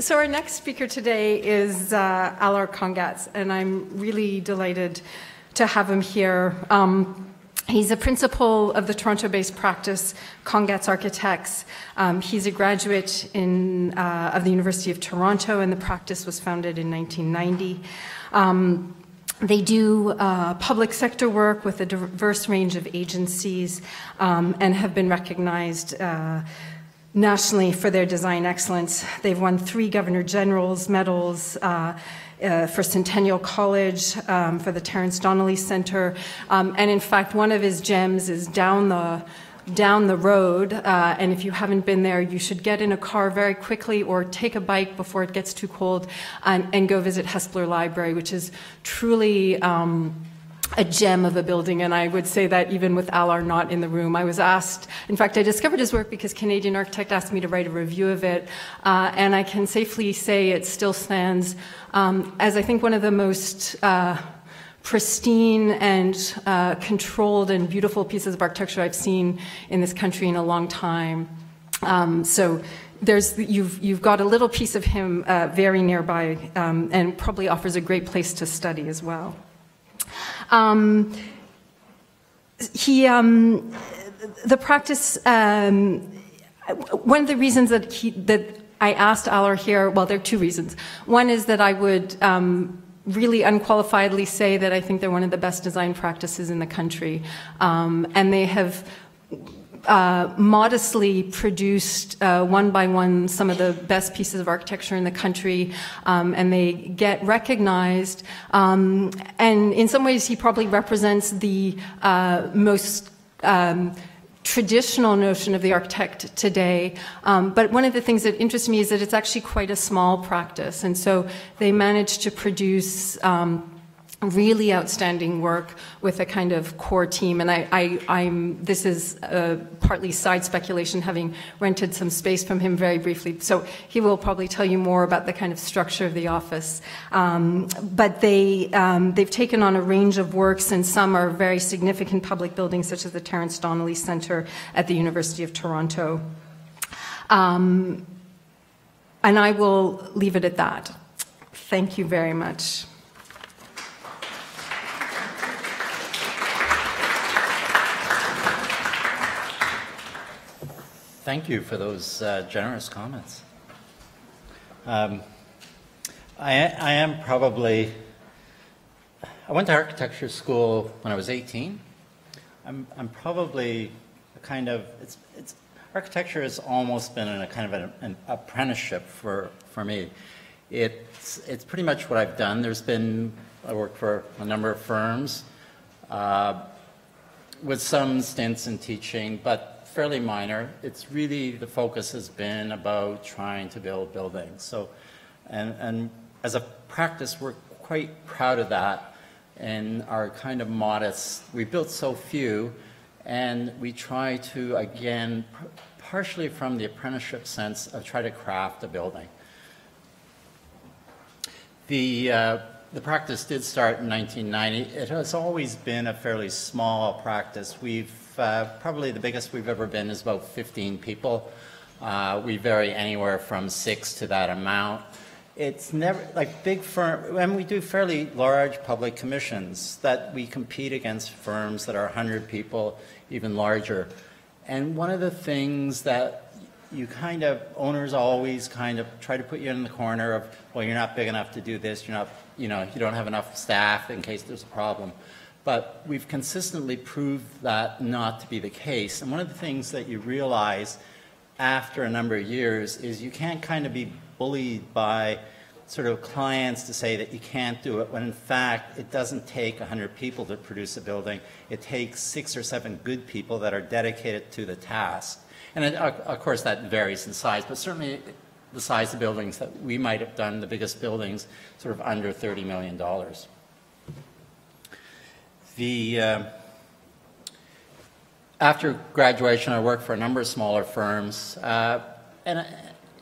So our next speaker today is Alar Kongats, and I'm really delighted to have him here. He's a principal of the Toronto-based practice Kongats Architects. He's a graduate of the University of Toronto, and the practice was founded in 1990. They do public sector work with a diverse range of agencies and have been recognized nationally for their design excellence. They've won 3 Governor General's medals for Centennial College, for the Terence Donnelly Center, and in fact, one of his gems is down the road, and if you haven't been there, you should get in a car very quickly or take a bike before it gets too cold and go visit Hespeler Library, which is truly a gem of a building, and I would say that even with Alar not in the room. I was asked, in fact, I discovered his work because Canadian Architect asked me to write a review of it, and I can safely say it still stands as I think one of the most pristine and controlled and beautiful pieces of architecture I've seen in this country in a long time. So you've got a little piece of him very nearby, and probably offers a great place to study as well. The practice, one of the reasons that I asked Alar here, well, there are 2 reasons. One is that I would really unqualifiedly say that I think they're one of the best design practices in the country. And they have modestly produced one by one some of the best pieces of architecture in the country, and they get recognized, and in some ways he probably represents the most traditional notion of the architect today, but one of the things that interests me is that it's actually quite a small practice, and so they managed to produce really outstanding work with a kind of core team, and this is partly side speculation, having rented some space from him very briefly, so he will probably tell you more about the kind of structure of the office. But they've taken on a range of works, and some are very significant public buildings, such as the Terence Donnelly Center at the University of Toronto. And I will leave it at that. Thank you very much. Thank you for those generous comments. I went to architecture school when I was 18. I'm probably architecture has almost been in a kind of an apprenticeship for me. It's pretty much what I've done. I worked for a number of firms with some stints in teaching, but fairly minor. It's really, the focus has been about trying to build buildings. So, and as a practice, we're quite proud of that and are kind of modest. We built so few, and we try to, again, partially from the apprenticeship sense of try to craft a building. The practice did start in 1990. It has always been a fairly small practice. Probably the biggest we've ever been is about 15 people. We vary anywhere from 6 to that amount. It's never like big firm, and we do fairly large public commissions that we compete against firms that are 100 people, even larger. And one of the things that owners always kind of try to put you in the corner of, well, you're not big enough to do this, you don't have enough staff in case there's a problem. But we've consistently proved that not to be the case. And one of the things that you realize after a number of years is you can't kind of be bullied by sort of clients to say that you can't do it, when in fact it doesn't take 100 people to produce a building. It takes 6 or 7 good people that are dedicated to the task. And of course that varies in size, but certainly the size of buildings that we might have done, the biggest buildings, sort of under $30 million. After graduation, I worked for a number of smaller firms, and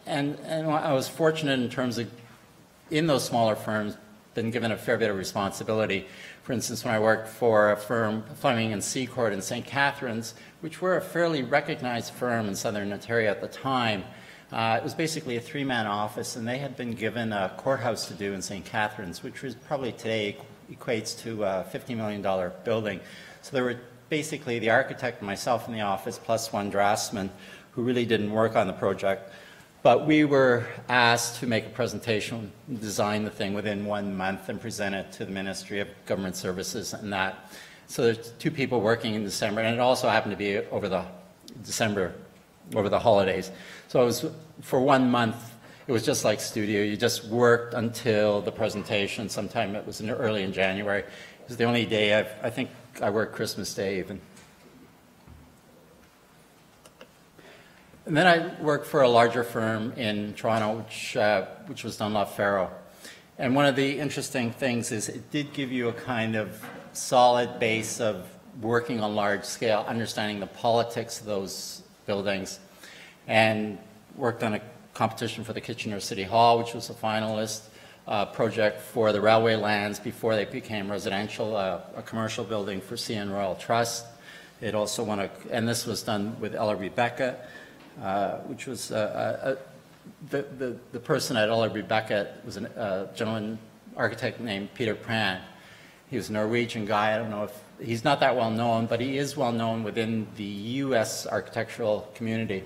I was fortunate in terms of, in those smaller firms, been given a fair bit of responsibility. For instance, when I worked for a firm, Fleming and Secord in St. Catharines, which were a fairly recognized firm in Southern Ontario at the time, It was basically a three-man office, and they had been given a courthouse to do in St. Catharines, which was probably today equates to a $50 million building. So there were basically the architect and myself in the office, plus one draftsman who really didn't work on the project. But we were asked to make a presentation, design the thing within 1 month, and present it to the Ministry of Government Services and that. So there's two people working in December, and it also happened to be over the holidays. So it was, for 1 month, it was just like studio. You just worked until the presentation. Sometime it was early in January. It was the only day I think I worked Christmas Day even. And then I worked for a larger firm in Toronto, which was Dunlop Farrow. And one of the interesting things is it did give you a kind of solid base of working on large scale, understanding the politics of those buildings, and worked on a competition for the Kitchener City Hall, which was a finalist, project for the railway lands before they became residential, a commercial building for CN Royal Trust. It also won and this was done with Eller Rebecca, which was the person at Eller Rebecca was a gentleman architect named Peter Pran. He was a Norwegian guy. I don't know if he's not that well known, but he is well known within the U.S. architectural community.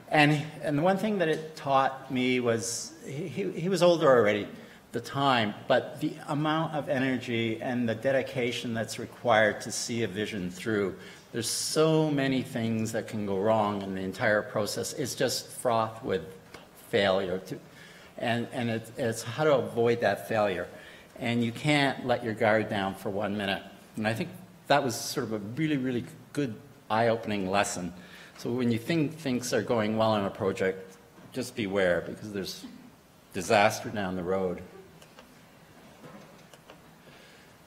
And the one thing that it taught me was he was older already at the time, but the amount of energy and the dedication that's required to see a vision through. There's so many things that can go wrong in the entire process. It's just fraught with failure. And it's how to avoid that failure. And you can't let your guard down for 1 minute. And I think that was sort of a really, really good eye-opening lesson. So when you think things are going well on a project, just beware, because there's disaster down the road.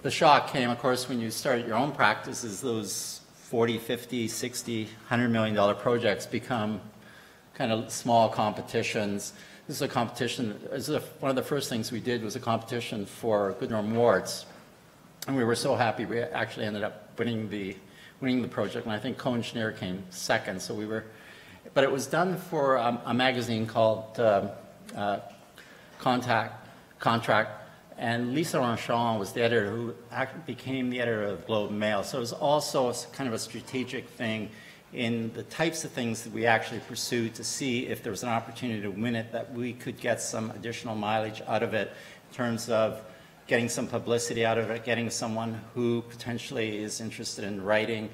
The shock came, of course, when you started your own practices. Those 40, 50, 60, $100 million projects become kind of small competitions. This is a competition. One of the first things we did was a competition for Goodrem Awards. And we were so happy we actually ended up winning the project, and I think co-engineer came second. So we were, but it was done for a magazine called Contract, and Lisa Ranchon was the editor who became the editor of the Globe and Mail. So it was also kind of a strategic thing in the types of things that we actually pursued to see if there was an opportunity to win it, that we could get some additional mileage out of it in terms of getting some publicity out of it, getting someone who potentially is interested in writing.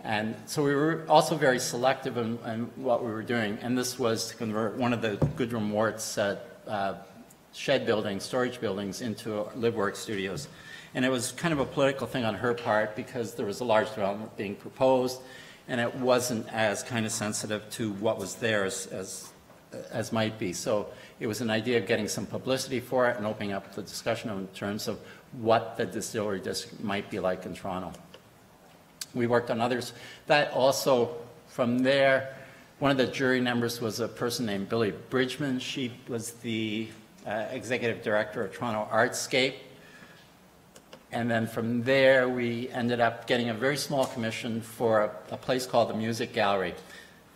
And so we were also very selective in what we were doing. And this was to convert one of the Goodrem Warts shed buildings, storage buildings, into live work studios. And it was kind of a political thing on her part because there was a large development being proposed, and it wasn't as kind of sensitive to what was there as might be. So it was an idea of getting some publicity for it and opening up the discussion in terms of what the distillery district might be like in Toronto. We worked on others. That also, from there, one of the jury members was a person named Billy Bridgman. She was the executive director of Toronto Artscape. And then from there, we ended up getting a very small commission for a place called the Music Gallery.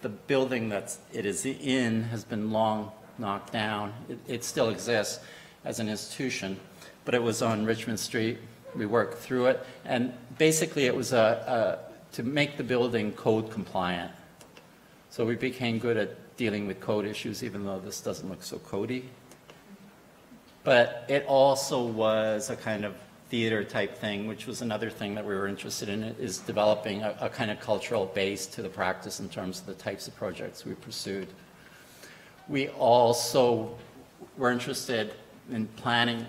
The building that it is in has been long knocked down. It still exists as an institution, but it was on Richmond Street. We worked through it, and basically it was to make the building code compliant. So we became good at dealing with code issues, even though this doesn't look so codey. But it also was a kind of theater type thing, which was another thing that we were interested in, is developing a kind of cultural base to the practice in terms of the types of projects we pursued. We also were interested in planning.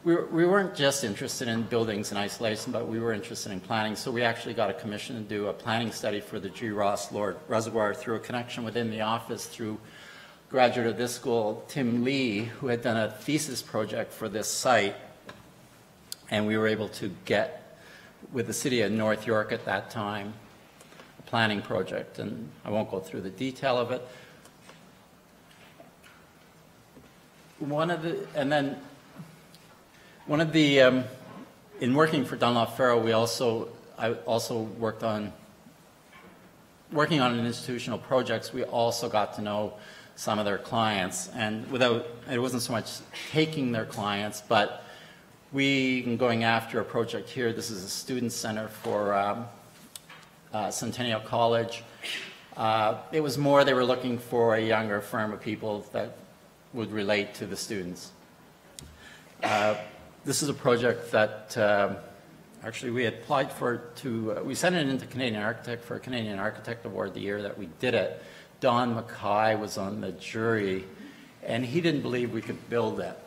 We weren't just interested in buildings in isolation, but we were interested in planning. So we actually got a commission to do a planning study for the G. Ross Lord Reservoir through a connection within the office through graduate of this school, Tim Lee, who had done a thesis project for this site. And we were able to get, with the city of North York at that time, a planning project. And I won't go through the detail of it. In working for Dunlop Farrow, I also working on institutional projects. We also got to know some of their clients. And it wasn't so much taking their clients, but going after a project here. This is a student center for Centennial College. It was more they were looking for a younger firm of people that would relate to the students. This is a project that actually we had applied for we sent it into Canadian Architect for a Canadian Architect Award the year that we did it. Don Mackay was on the jury, and he didn't believe we could build it.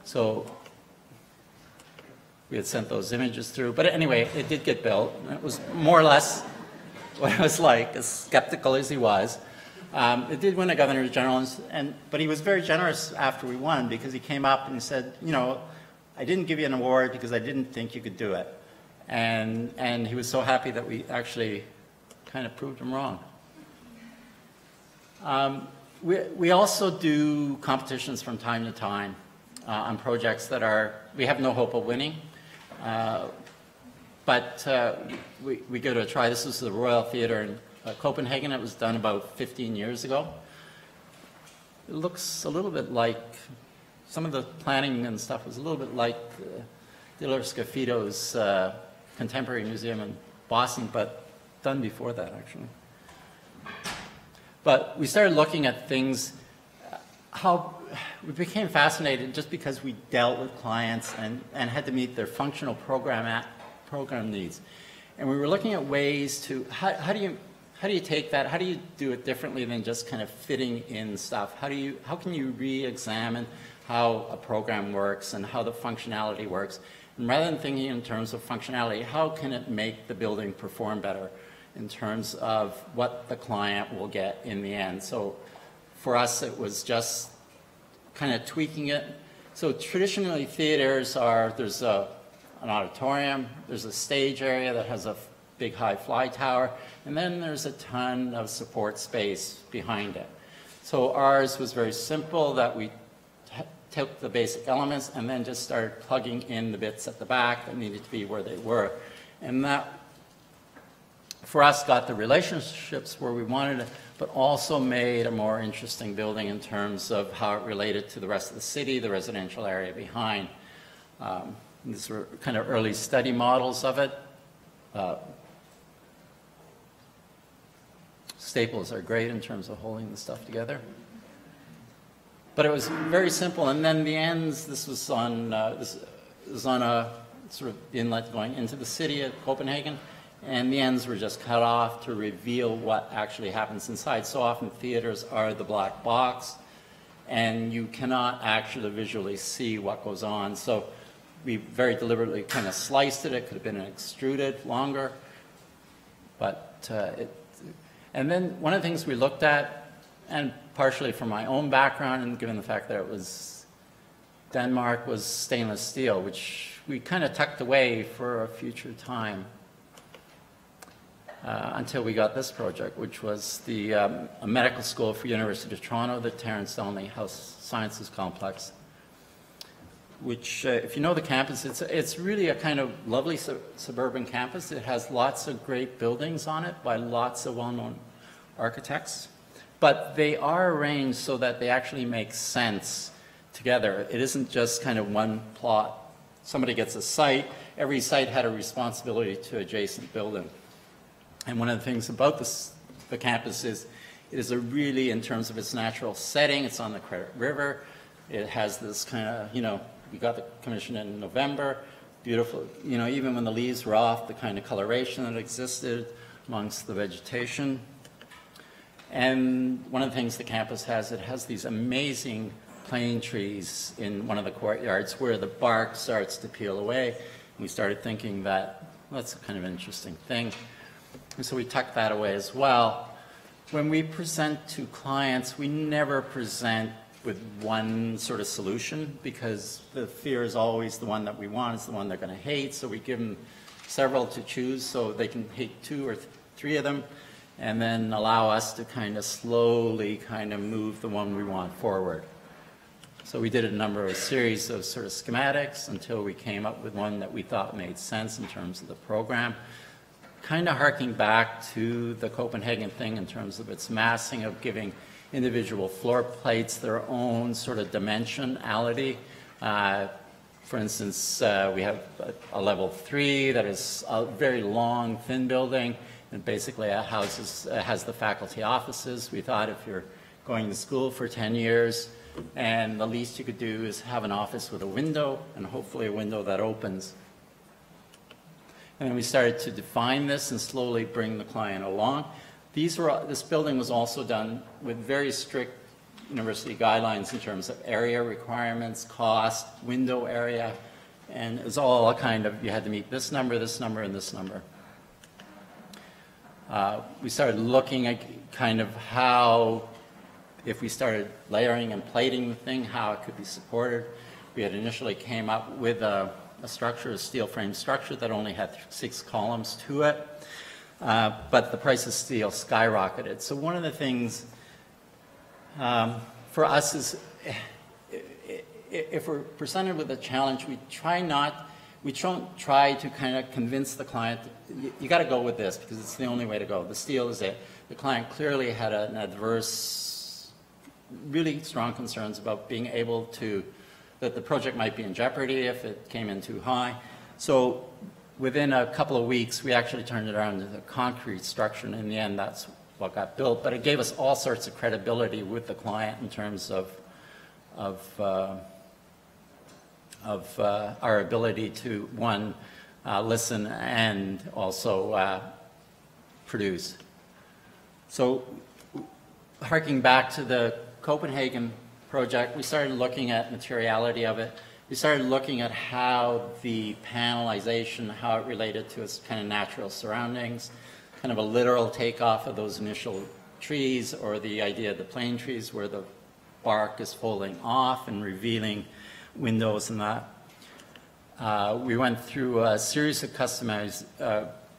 So we had sent those images through. But anyway, it did get built. It was more or less what it was like, as skeptical as he was. It did win a Governor General, but he was very generous after we won, because he came up and he said, you know, I didn't give you an award because I didn't think you could do it. And he was so happy that we actually kind of proved him wrong. We also do competitions from time to time on projects that we have no hope of winning. But we go to a try. This is the Royal Theatre in Copenhagen. It was done about 15 years ago. It looks a little bit like, some of the planning and stuff was a little bit like Diller Scafito's Contemporary Museum in Boston, but done before that, actually. But we started looking at things, how we became fascinated just because we dealt with clients and had to meet their functional program needs. And we were looking at ways to, how do you take that, how do you do it differently than just kind of fitting in stuff? How can you re-examine how a program works and how the functionality works? And rather than thinking in terms of functionality, how can it make the building perform better in terms of what the client will get in the end? So for us, it was just kind of tweaking it. So traditionally, theaters there's an auditorium, there's a stage area that has a big high fly tower, and then there's a ton of support space behind it. So ours was very simple, that we took the basic elements and then just started plugging in the bits at the back that needed to be where they were. And that, for us, got the relationships where we wanted it, but also made a more interesting building in terms of how it related to the rest of the city, the residential area behind. These were kind of early study models of it. Staples are great in terms of holding the stuff together. But it was very simple. And then the ends, this was on a sort of inlet going into the city of Copenhagen. And the ends were just cut off to reveal what actually happens inside. So often theaters are the black box, and you cannot actually visually see what goes on. So we very deliberately kind of sliced it. It could have been extruded longer. But and then one of the things we looked at, and partially from my own background and given the fact that it was Denmark, was stainless steel, which we kind of tucked away for a future time until we got this project, which was a medical school for University of Toronto, the Terence Donnelly House Sciences Complex, which, if you know the campus, it's really a kind of lovely suburban campus. It has lots of great buildings on it by lots of well-known architects, but they are arranged so that they actually make sense together. It isn't just kind of one plot. Somebody gets a site. Every site had a responsibility to adjacent building. And one of the things about the campus is it is a really, in terms of its natural setting, it's on the Credit River. It has this kind of, you know, we got the commission in November, beautiful, you know, even when the leaves were off, the kind of coloration that existed amongst the vegetation. And one of the things the campus has, it has these amazing plane trees in one of the courtyards where the bark starts to peel away. And we started thinking that, well, that's a kind of interesting thing. And so we tucked that away as well. When we present to clients, we never present with one sort of solution, because the fear is always the one that we want is the one they're going to hate. So we give them several to choose so they can hate 2 or 3 of them, and then allow us to kind of slowly kind of move the one we want forward. So we did a series of sort of schematics until we came up with one that we thought made sense in terms of the program. kind of harking back to the Copenhagen thing in terms of its massing of giving individual floor plates their own sort of dimensionality. For instance, we have a level 3 that is a very long, thin building, and basically it has the faculty offices. We thought if you're going to school for 10 years, and the least you could do is have an office with a window, and hopefully a window that opens. And then we started to define this and slowly bring the client along. This building was also done with very strict university guidelines in terms of area requirements, cost, window area, and it was all a kind of, you had to meet this number, and this number. We started looking at kind of how, if we started layering and plating the thing, how it could be supported. We had initially came up with a structure, a steel frame structure that only had 6 columns to it, but the price of steel skyrocketed. So one of the things for us is, if we're presented with a challenge, we don't try to kind of convince the client, you got to go with this because it's the only way to go. The steel is it. The client clearly had an adverse, really strong concerns about being able to, that the project might be in jeopardy if it came in too high. So within a couple of weeks, we actually turned it around into a concrete structure, and in the end, that's what got built. But it gave us all sorts of credibility with the client in terms of our ability to, one, listen and also produce. So harking back to the Copenhagen project, we started looking at materiality of it. We started looking at how the panelization, how it related to its kind of natural surroundings, kind of a literal takeoff of those initial trees, or the idea of the plane trees where the bark is falling off and revealing windows and that. We went through a series of customized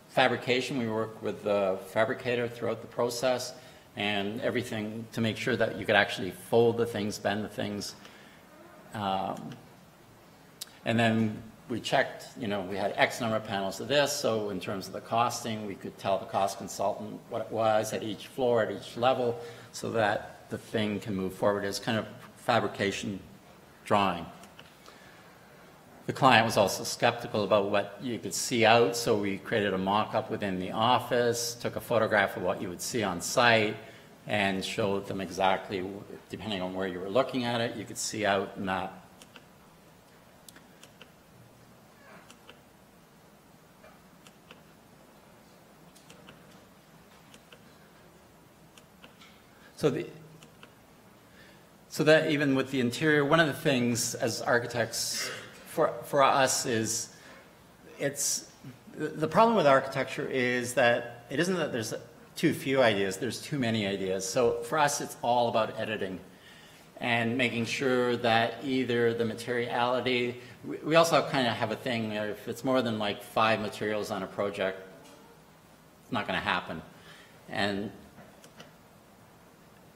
fabrication. We worked with the fabricator throughout the process and everything to make sure that you could actually fold the things, bend the things. And then we checked, you know, we had X number of panels of this, so in terms of the costing, we could tell the cost consultant what it was at each floor, at each level, so that the thing can move forward as kind of fabrication drawing. The client was also skeptical about what you could see out, so we created a mock-up within the office, took a photograph of what you would see on site, and showed them exactly, depending on where you were looking at it, you could see out and that. So that even with the interior, one of the things as architects for us is, the problem with architecture is that it isn't that there's too few ideas, there's too many ideas. So for us, it's all about editing and making sure that either the materiality, we also kind of have a thing, if it's more than like 5 materials on a project, it's not going to happen. And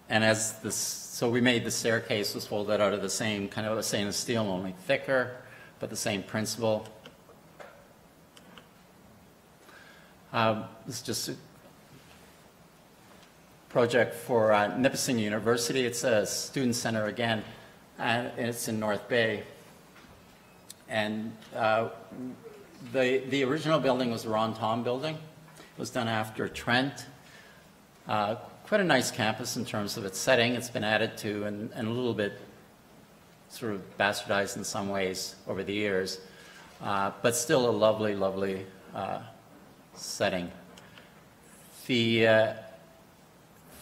as this, so we made the staircase was folded out of the same kind of stainless steel, only thicker, but the same principle. This is just a project for Nipissing University. It's a student center again, and it's in North Bay. And the original building was the Ron Tom building. It was done after Trent. Quite a nice campus in terms of its setting. It's been added to and a little bit sort of bastardized in some ways over the years, but still a lovely, lovely setting. The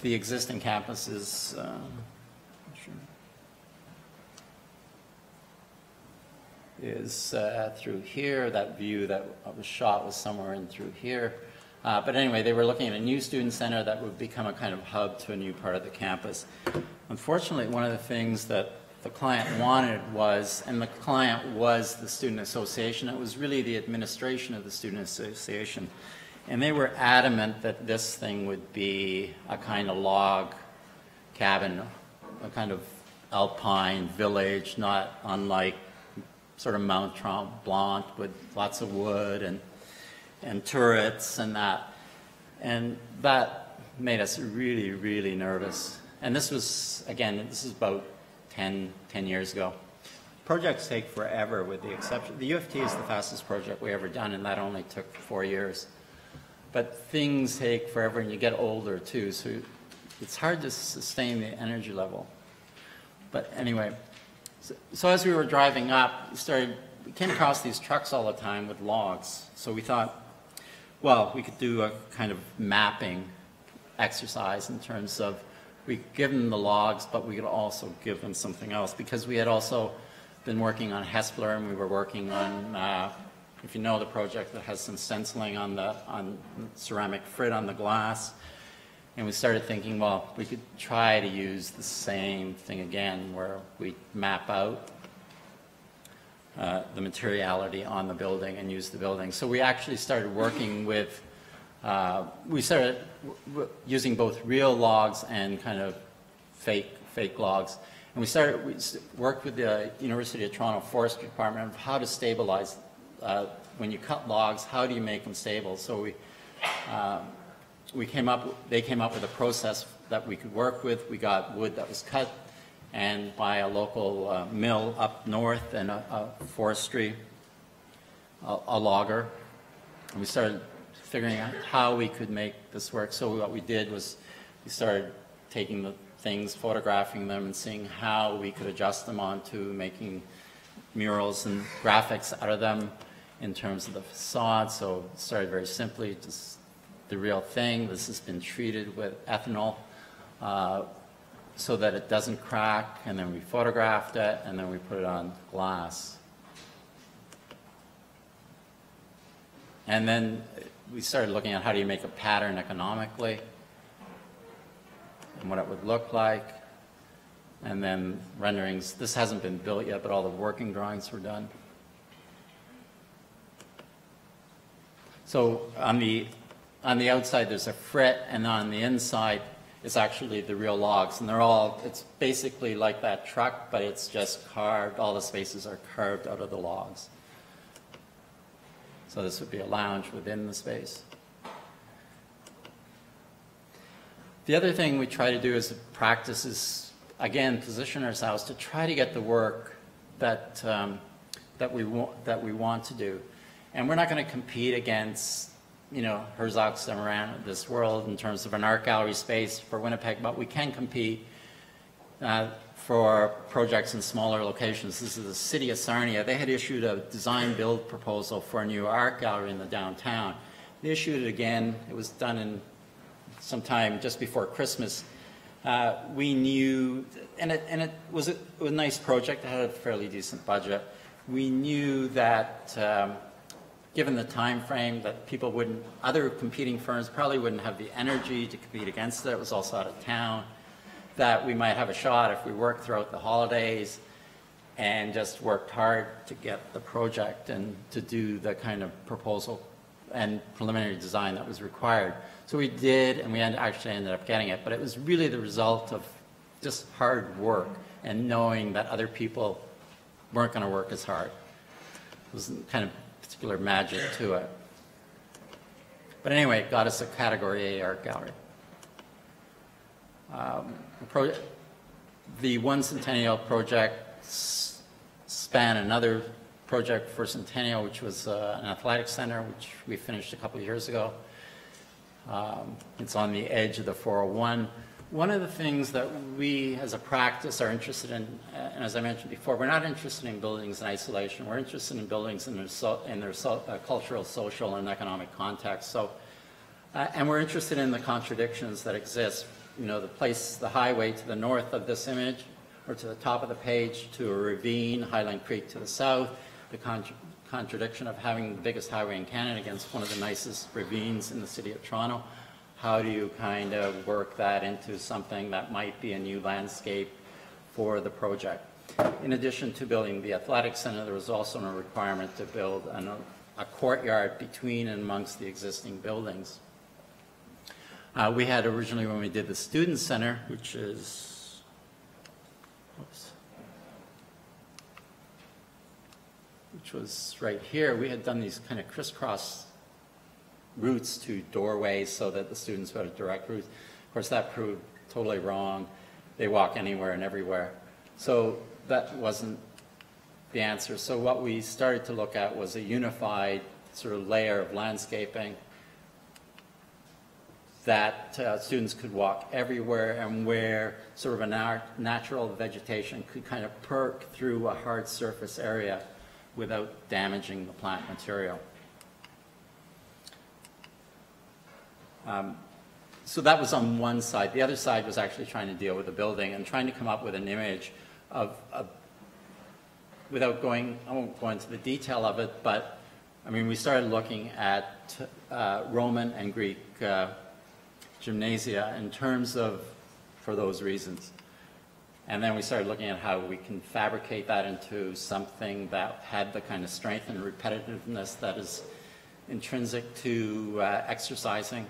existing campus is through here. That view that was shot was somewhere in through here. But anyway, they were looking at a new student center that would become a kind of hub to a new part of the campus. Unfortunately, one of the things that the client wanted was, and the client was the student association, it was really the administration of the student association. And they were adamant that this thing would be a kind of log cabin, a kind of alpine village, not unlike sort of Mount Tremblant with lots of wood. and turrets and that. And that made us really, really nervous. And this was, again, this is about 10 years ago. Projects take forever with the exception. The U of T is the fastest project we ever done, and that only took 4 years. But things take forever, and you get older too, so it's hard to sustain the energy level. But anyway, so as we were driving up, we came across these trucks all the time with logs. So we thought, well, we could do a kind of mapping exercise in terms of we could give them the logs, but we could also give them something else, because we had also been working on Hespler, and we were working on, if you know the project that has some stenciling on ceramic frit on the glass. And we started thinking, well, we could try to use the same thing again, where we map out the materiality on the building and use the building. So we actually started working with, we started using both real logs and kind of fake logs. And we worked with the University of Toronto Forestry Department of how to stabilize, when you cut logs, how do you make them stable? So they came up with a process that we could work with. We got wood that was cut and by a local mill up north and a forestry, a logger. And we started figuring out how we could make this work. So what we did was we started taking the things, photographing them, and seeing how we could adjust them onto making murals and graphics out of them in terms of the facade. So it started very simply, just the real thing. This has been treated with ethanol so that it doesn't crack, and then we photographed it, and then we put it on glass. And then we started looking at how do you make a pattern economically, and what it would look like, and then renderings. This hasn't been built yet, but all the working drawings were done. So on the outside there's a frit, and on the inside it's actually the real logs, and it's basically like that truck, but it's just carved, all the spaces are carved out of the logs. So this would be a lounge within the space. The other thing we try to do as a practice is, again, position ourselves to try to get the work that we want to do. And we're not going to compete against, Herzog Zimmermann of this world in terms of an art gallery space for Winnipeg, but we can compete for projects in smaller locations. This is the city of Sarnia. They had issued a design-build proposal for a new art gallery in the downtown. They issued it again. It was done in sometime just before Christmas. We knew, and it was a nice project. It had a fairly decent budget. We knew that given the time frame, that other competing firms probably wouldn't have the energy to compete against it. It was also out of town. That we might have a shot if we worked throughout the holidays and just worked hard to get the project and to do the kind of proposal and preliminary design that was required. So we did, and we actually ended up getting it, but it was really the result of just hard work and knowing that other people weren't going to work as hard. It was kind of particular magic to it. But anyway, it got us a Category A art gallery. The One Centennial project span another project for Centennial, which was an athletic center, which we finished a couple of years ago. It's on the edge of the 401. One of the things that we as a practice are interested in, and as I mentioned before, we're not interested in buildings in isolation. We're interested in buildings in their cultural, social, and economic context. So, and we're interested in the contradictions that exist. The highway to the north of this image, or to the top of the page, to a ravine, Highland Creek to the south, the contradiction of having the biggest highway in Canada against one of the nicest ravines in the city of Toronto. How do you kind of work that into something that might be a new landscape for the project? In addition to building the athletic center, there was also a requirement to build a courtyard between and amongst the existing buildings. We had originally, when we did the student center, which is, which was right here, we had done these kind of crisscross routes to doorways so that the students would have direct routes. Of course, that proved totally wrong. They walk anywhere and everywhere. So that wasn't the answer. So what we started to look at was a unified sort of layer of landscaping that students could walk everywhere, and where sort of a natural vegetation could kind of perk through a hard surface area without damaging the plant material. So that was on one side. The other side was actually trying to deal with the building and trying to come up with an image of without going, I won't go into the detail of it, but I mean, we started looking at Roman and Greek gymnasia in terms of, for those reasons. And then we started looking at how we can fabricate that into something that had the kind of strength and repetitiveness that is intrinsic to exercising,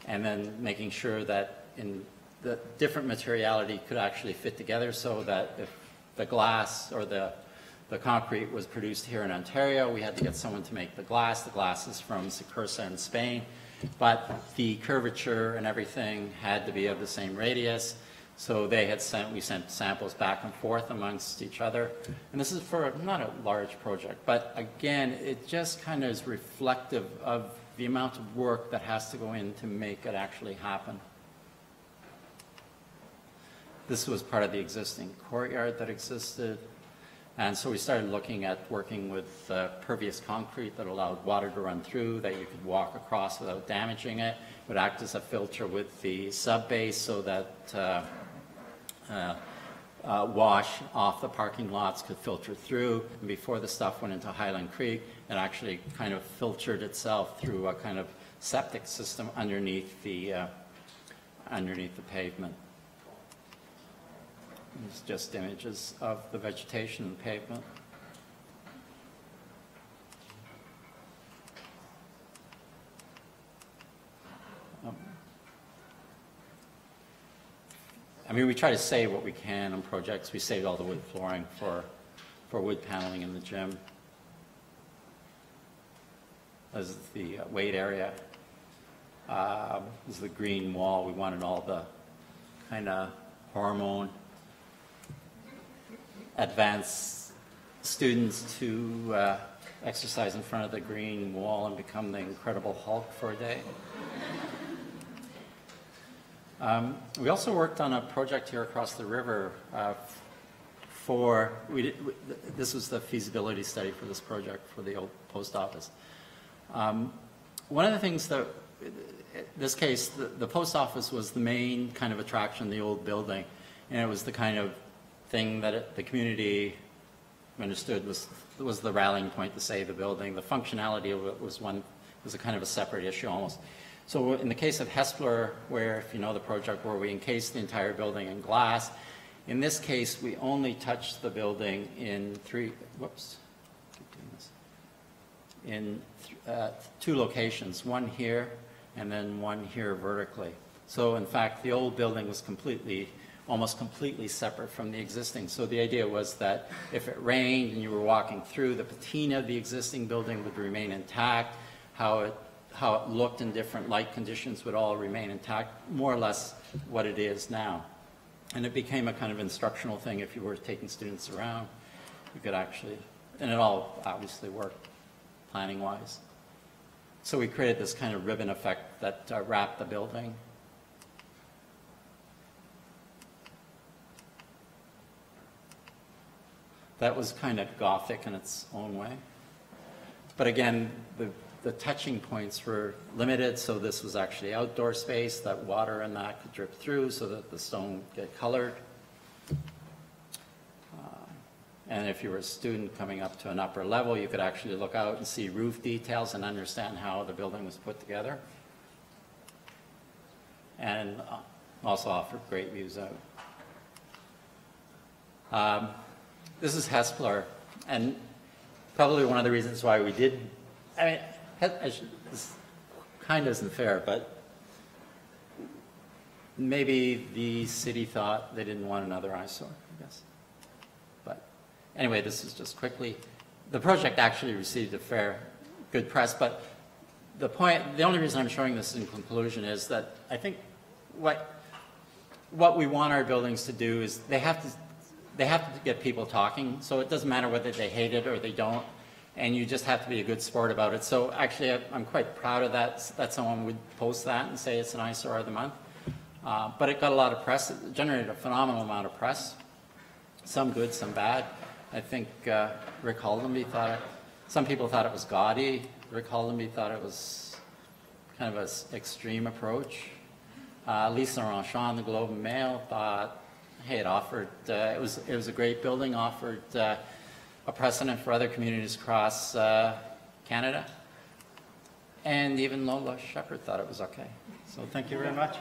and then making sure that in the different materiality could actually fit together, so that if the glass or the concrete was produced here in Ontario, we had to get someone to make the glass. The glass is from Secursa in Spain, but the curvature and everything had to be of the same radius. So we sent samples back and forth amongst each other. And this is for not a large project, but again, it just kind of is reflective of the amount of work that has to go in to make it actually happen. This was part of the existing courtyard that existed. And so we started looking at working with pervious concrete that allowed water to run through, that you could walk across without damaging it. It would act as a filter with the sub-base so that wash off the parking lots could filter through. And before the stuff went into Highland Creek, it actually kind of filtered itself through a kind of septic system underneath the pavement. It's just images of the vegetation and pavement. I mean, we try to save what we can on projects. We saved all the wood flooring for wood paneling in the gym. This is the weight area. This is the green wall. We wanted all the kind of hormone advanced students to exercise in front of the green wall and become the Incredible Hulk for a day. We also worked on a project here across the river this was the feasibility study for this project for the old post office. One of the things that, in this case, the post office was the main kind of attraction, the old building, and it was the kind of thing that the community understood was the rallying point to save the building. The functionality of it was a kind of a separate issue almost. So in the case of Hespeler, where, if you know the project, where we encased the entire building in glass, in this case we only touched the building in two locations, one here and then one here vertically. So in fact, the old building was almost completely separate from the existing. So the idea was that if it rained and you were walking through, the patina of the existing building would remain intact, how it looked in different light conditions would all remain intact, more or less what it is now. And it became a kind of instructional thing. If you were taking students around, you could actually, and it all obviously worked planning-wise. So we created this kind of ribbon effect that wrapped the building. That was kind of Gothic in its own way. But again, the touching points were limited, so this was actually outdoor space that water and that could drip through so that the stone would get colored. And if you were a student coming up to an upper level, you could actually look out and see roof details and understand how the building was put together. And also offered great views out. This is Hespeler, and probably one of the reasons why we did, this kind of isn't fair, but maybe the city thought they didn't want another eyesore, I guess. But anyway, this is just quickly. The project actually received a good press, but the only reason I'm showing this in conclusion is that I think what we want our buildings to do is they have to get people talking. So it doesn't matter whether they hate it or they don't, and you just have to be a good sport about it. So actually, I'm quite proud of that someone would post that and say it's an eyesore of the month. But it got a lot of press. It generated a phenomenal amount of press. Some good, some bad. I think Rick Holdenby some people thought it was gaudy. Rick Holdenby thought it was kind of an extreme approach. Lisa Ranchon, the Globe and Mail, thought, hey, it offered, it was a great building, offered a precedent for other communities across Canada. And even Lola Shepherd thought it was okay. So thank you very much.